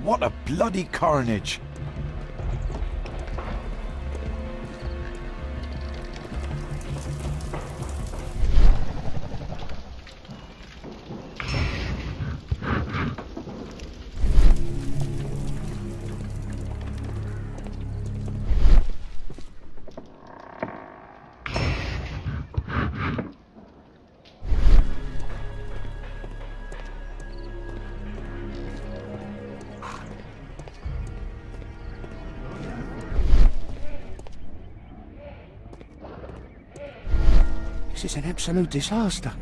What a bloody carnage! This is an absolute disaster.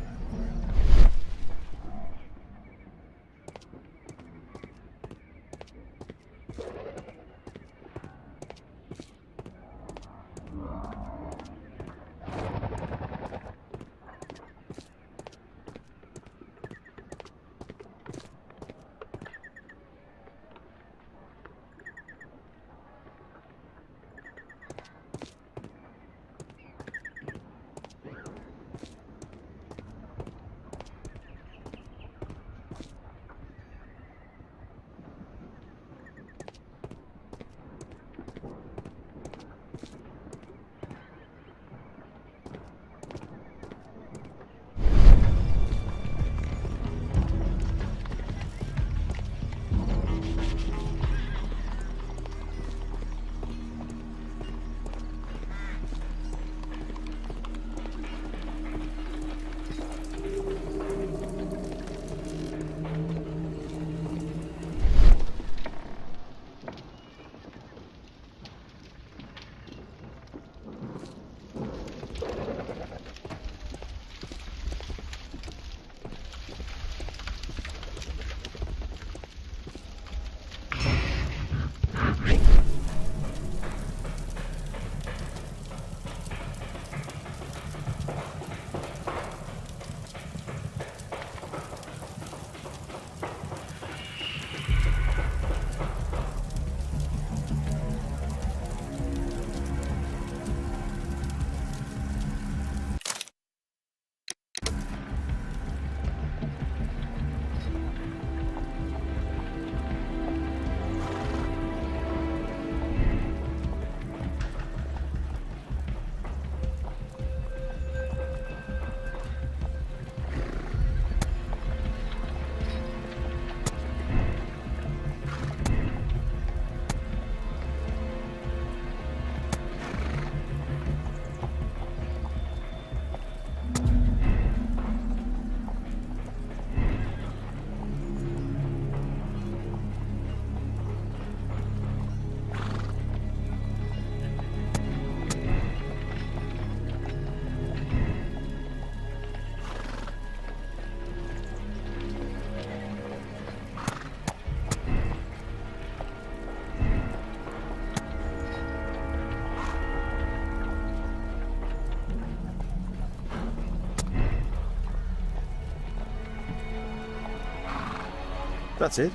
That's it.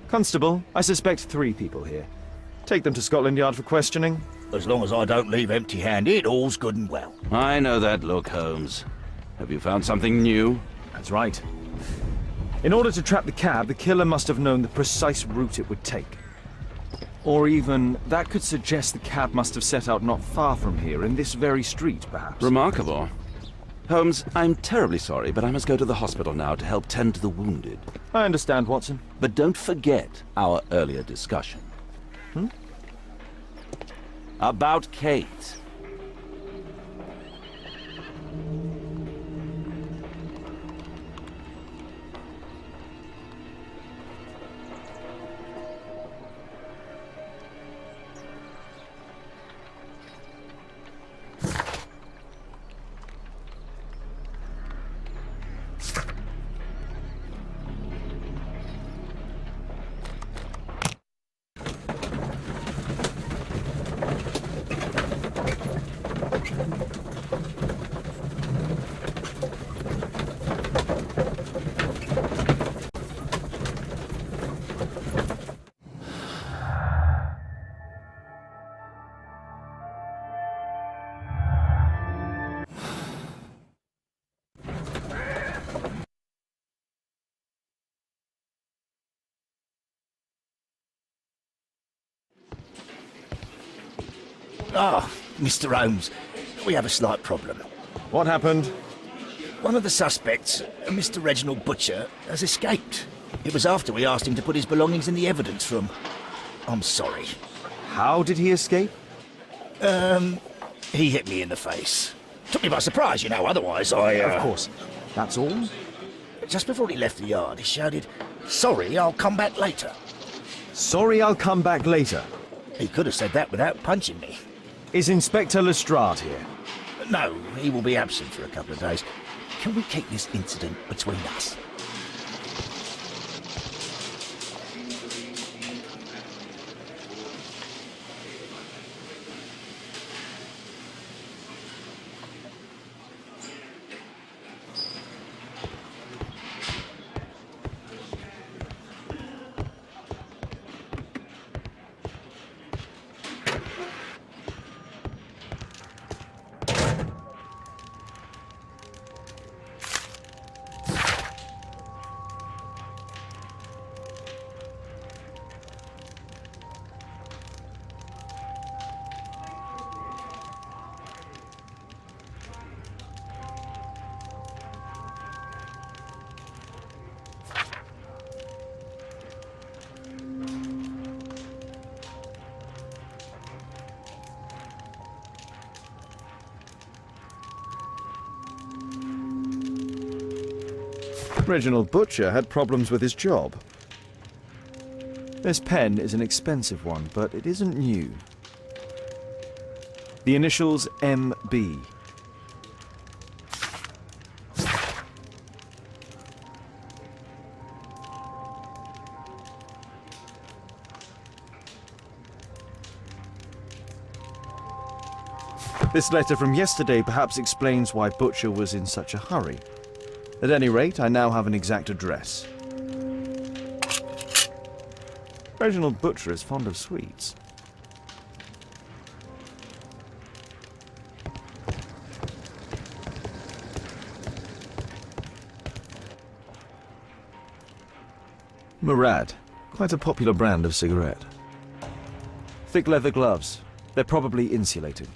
Constable, I suspect 3 people here. Take them to Scotland Yard for questioning. As long as I don't leave empty-handed, all's good and well. I know that look, Holmes. Have you found something new? That's right. In order to trap the cab, the killer must have known the precise route it would take. Or even, that could suggest the cab must have set out not far from here, in this very street, perhaps. Remarkable. Holmes, I'm terribly sorry, but I must go to the hospital now to help tend to the wounded. I understand, Watson. But don't forget our earlier discussion. About Kate. Ah, Mr. Holmes, we have a slight problem. What happened? One of the suspects, Mr. Reginald Butcher, has escaped. It was after we asked him to put his belongings in the evidence room. I'm sorry. How did he escape? He hit me in the face. Took me by surprise, you know, otherwise Of course. That's all? Just before he left the yard, he shouted, "Sorry, I'll come back later." Sorry, I'll come back later. He could have said that without punching me. Is Inspector Lestrade here? No, he will be absent for a couple of days. Can we keep this incident between us? Reginald Butcher had problems with his job. This pen is an expensive one, but it isn't new. The initials MB. This letter from yesterday perhaps explains why Butcher was in such a hurry. At any rate, I now have an exact address. Reginald Butcher is fond of sweets. Murad, quite a popular brand of cigarette. Thick leather gloves. They're probably insulated.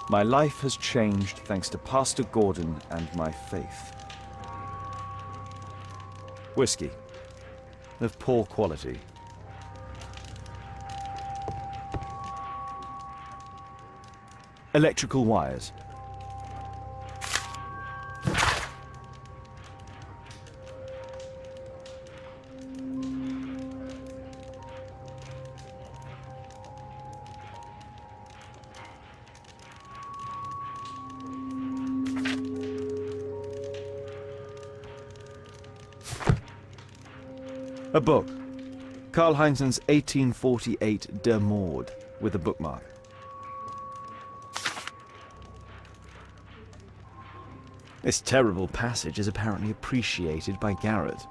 My life has changed thanks to Pastor Gordon and my faith. Whiskey. Of poor quality. Electrical wires. A book. Karl Heinzen's 1848 Der Mord, with a bookmark. This terrible passage is apparently appreciated by Garrett.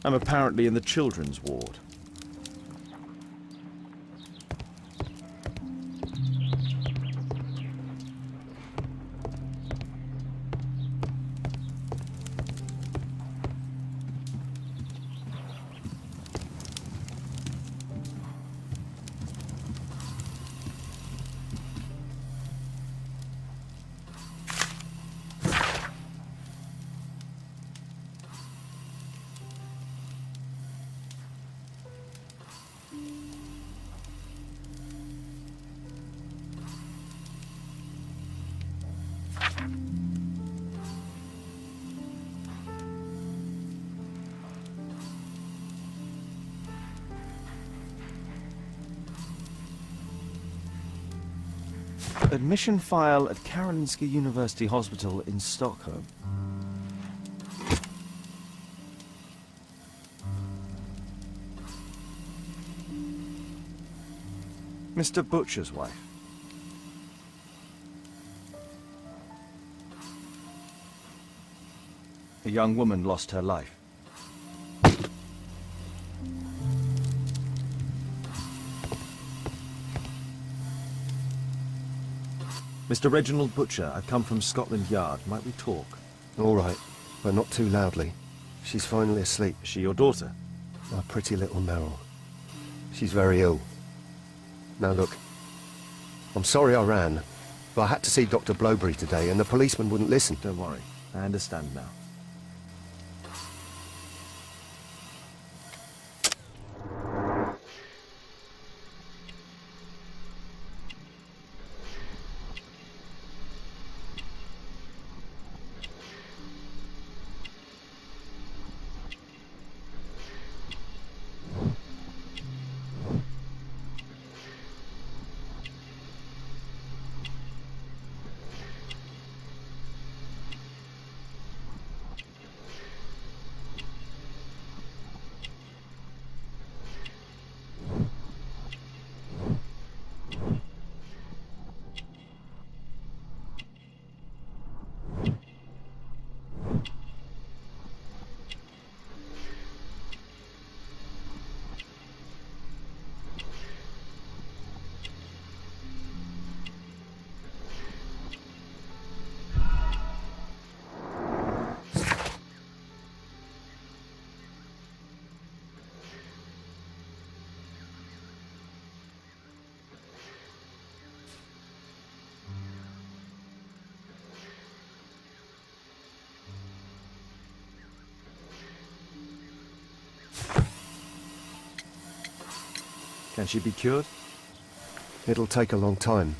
I'm apparently in the children's ward. Admission file at Karolinska University Hospital in Stockholm. Mr. Butcher's wife. A young woman lost her life. Mr. Reginald Butcher, I've come from Scotland Yard. Might we talk? All right, but not too loudly. She's finally asleep. Is she your daughter? My pretty little Meryl. She's very ill. Now look, I'm sorry I ran, but I had to see Dr. Blowberry today and the policeman wouldn't listen. Don't worry, I understand now. Can she be cured? It'll take a long time,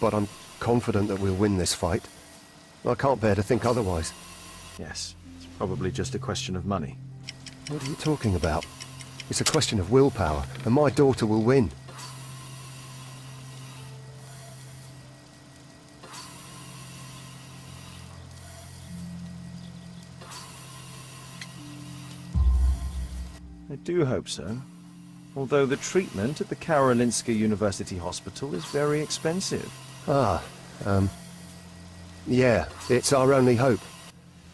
but I'm confident that we'll win this fight. I can't bear to think otherwise. Yes, it's probably just a question of money. What are you talking about? It's a question of willpower, and my daughter will win. I do hope so. Although the treatment at the Karolinska University Hospital is very expensive. Yeah, it's our only hope.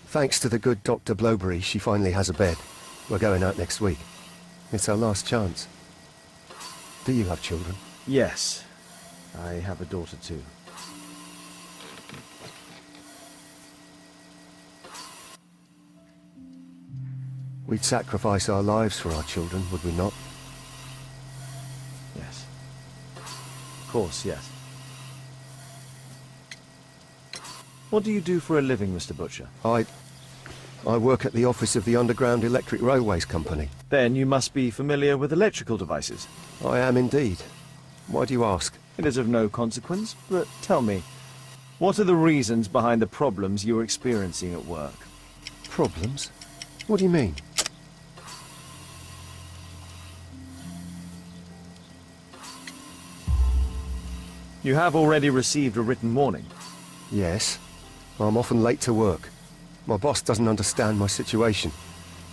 Thanks to the good Dr. Blowberry, she finally has a bed. We're going out next week. It's our last chance. Do you have children? Yes, I have a daughter too. We'd sacrifice our lives for our children, would we not? Yes. Of course, yes. What do you do for a living, Mr. Butcher? I work at the office of the Underground Electric Railways Company. Then you must be familiar with electrical devices. I am indeed. Why do you ask? It is of no consequence, but tell me, what are the reasons behind the problems you're experiencing at work? Problems? What do you mean? You have already received a written warning. Yes. I'm often late to work. My boss doesn't understand my situation.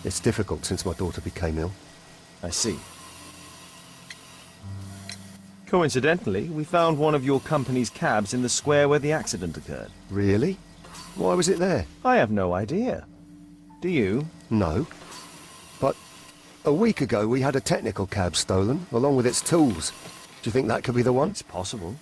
It's difficult since my daughter became ill. I see. Coincidentally, we found one of your company's cabs in the square where the accident occurred. Really? Why was it there? I have no idea. Do you? No. But a week ago we had a technical cab stolen, along with its tools. Do you think that could be the one? It's possible.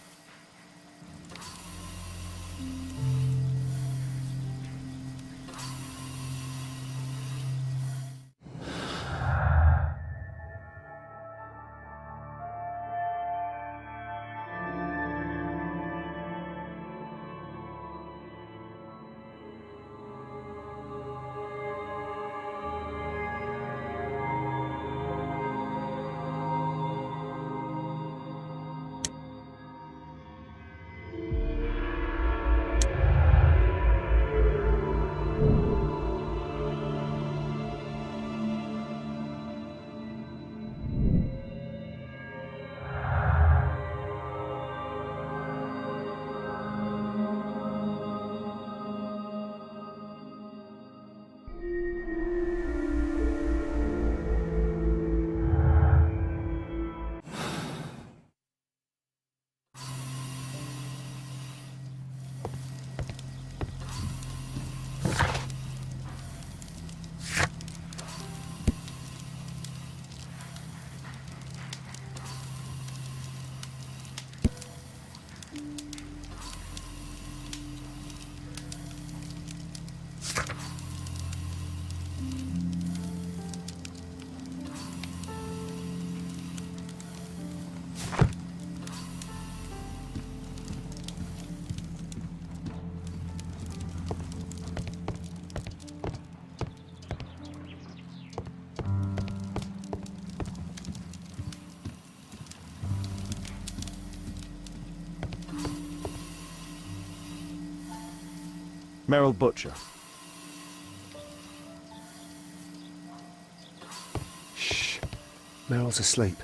Merrill Butcher. Shh. Meryl's asleep.